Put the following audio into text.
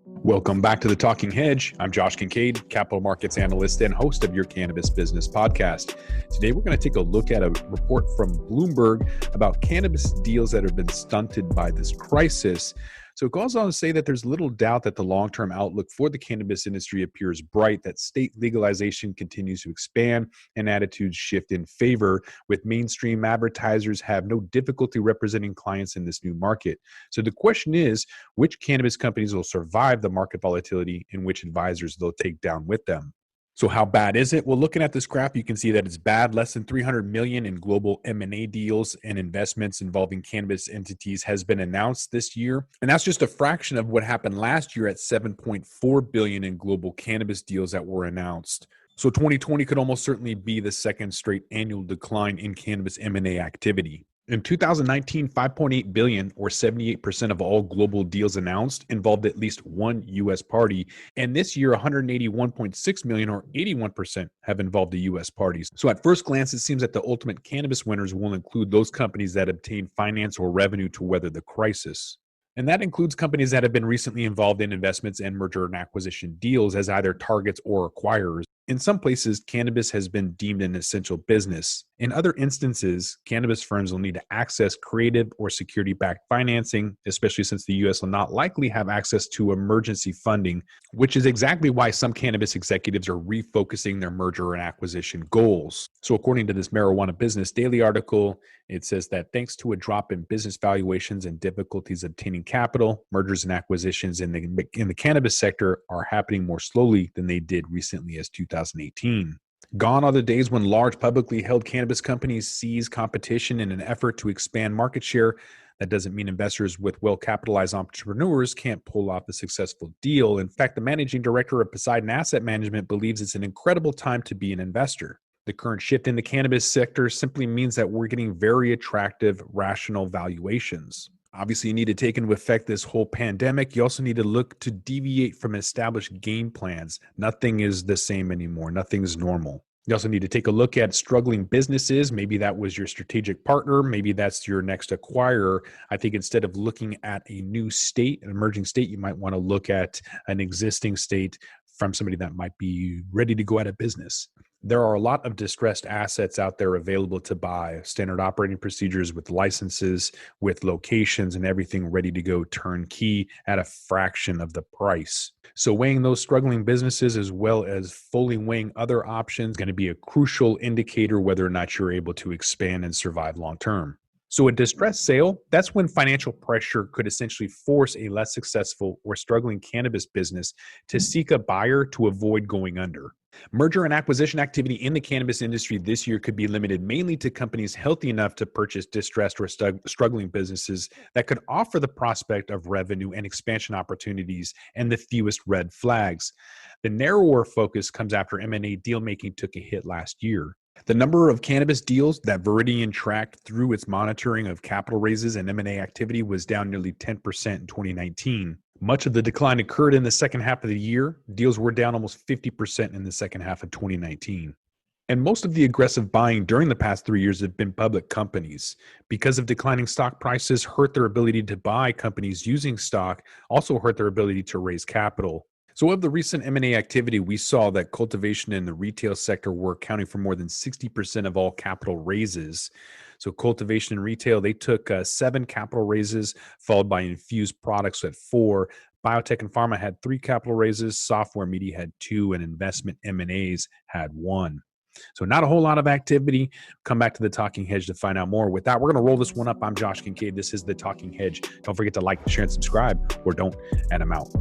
Welcome back to the Talking Hedge. I'm Josh Kincaid, capital markets analyst and host of your cannabis business podcast. Today, we're going to take a look at a report from Bloomberg about cannabis deals that have been stunted by this crisis. So it goes on to say that there's little doubt that the long-term outlook for the cannabis industry appears bright, that state legalization continues to expand and attitudes shift in favor, with mainstream advertisers have no difficulty representing clients in this new market. So the question is, which cannabis companies will survive the market volatility and which advisors they'll take down with them? So how bad is it? Well, looking at this graph, you can see that it's bad. Less than 300 million in global M&A deals and investments involving cannabis entities has been announced this year. And that's just a fraction of what happened last year at 7.4 billion in global cannabis deals that were announced. So 2020 could almost certainly be the second straight annual decline in cannabis M&A activity. In 2019, 5.8 billion, or 78% of all global deals announced, involved at least one U.S. party. And this year, 181.6 million, or 81%, have involved the U.S. parties. So at first glance, it seems that the ultimate cannabis winners will include those companies that obtain finance or revenue to weather the crisis. And that includes companies that have been recently involved in investments and merger and acquisition deals as either targets or acquirers. In some places, cannabis has been deemed an essential business. In other instances, cannabis firms will need to access creative or security-backed financing, especially since the U.S. will not likely have access to emergency funding, which is exactly why some cannabis executives are refocusing their merger and acquisition goals. So according to this Marijuana Business Daily article, it says that thanks to a drop in business valuations and difficulties obtaining capital, mergers and acquisitions in the cannabis sector are happening more slowly than they did recently as 2018. Gone are the days when large publicly held cannabis companies seize competition in an effort to expand market share. That doesn't mean investors with well-capitalized entrepreneurs can't pull off a successful deal. In fact, the managing director of Poseidon Asset Management believes it's an incredible time to be an investor. The current shift in the cannabis sector simply means that we're getting very attractive, rational valuations. Obviously, you need to take into effect this whole pandemic. You also need to look to deviate from established game plans. Nothing is the same anymore. Nothing's normal. You also need to take a look at struggling businesses. Maybe that was your strategic partner. Maybe that's your next acquirer. I think instead of looking at a new state, an emerging state, you might want to look at an existing state from somebody that might be ready to go out of business. There are a lot of distressed assets out there available to buy, standard operating procedures with licenses, with locations and everything ready to go turnkey at a fraction of the price. So weighing those struggling businesses as well as fully weighing other options is going to be a crucial indicator whether or not you're able to expand and survive long term. So a distressed sale, that's when financial pressure could essentially force a less successful or struggling cannabis business to seek a buyer to avoid going under. Merger and acquisition activity in the cannabis industry this year could be limited mainly to companies healthy enough to purchase distressed or struggling businesses that could offer the prospect of revenue and expansion opportunities and the fewest red flags. The narrower focus comes after M&A deal making took a hit last year. The number of cannabis deals that Viridian tracked through its monitoring of capital raises and M&A activity was down nearly 10% in 2019. Much of the decline occurred in the second half of the year. Deals were down almost 50% in the second half of 2019. And most of the aggressive buying during the past 3 years have been public companies. Because of declining stock prices hurt their ability to buy, companies using stock also hurt their ability to raise capital. So of the recent M&A activity, we saw that cultivation and the retail sector were accounting for more than 60% of all capital raises. So cultivation and retail, they took 7 capital raises, followed by infused products at 4. Biotech and pharma had 3 capital raises. Software media had 2, and investment M&As had 1. So not a whole lot of activity. Come back to the Talking Hedge to find out more. With that, we're going to roll this one up. I'm Josh Kincaid. This is the Talking Hedge. Don't forget to like, share, and subscribe, or don't, and I'm out.